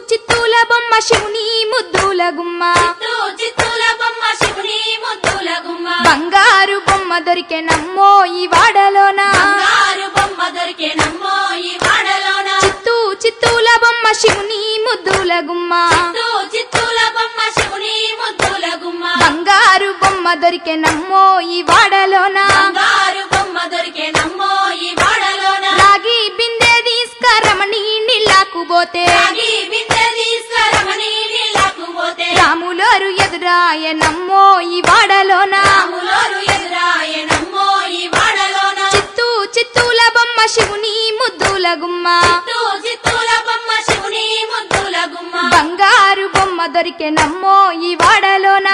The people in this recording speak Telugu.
చిత్తూల బొమ్మ శివుని ముద్దుల గుమ్మ చిత్తూల బొమ్మ శివుని ముద్దుల గుమ్మ బంగారు బొమ్మ దొరికే నమ్మో ఈ వాడలోన బంగారు బొమ్మ దొరికే నమ్మో ఈ వాడలోన చిత్తూల బొమ్మ శివుని ముద్దుల గుమ్మ చిత్తూల బొమ్మ శివుని ముద్దుల గుమ్మ బంగారు బొమ్మ దొరికే నమ్మో ఈ వాడలోన బంగారు బొమ్మ దొరికే నమ్మో ఈ వాడలోన రాగి బిందె తీసుకరమణి నీళ్ళకు పోతే రాగి బిందె తీసుకురమని నీళ్ళకు పోతే రాములోరు ఎదురాయ నమ్మో ఈ వాడలోన రాములోరు ఎదురాయ నమ్మో ఈ వాడలోన చిత్తూల బొమ్మ శివుని ముద్దుల గుమ్మ చిత్తూల బొమ్మ శివుని ముద్దుల గుమ్మ బంగారు బొమ్మ దొరికే నమ్మో ఈ వాడలోన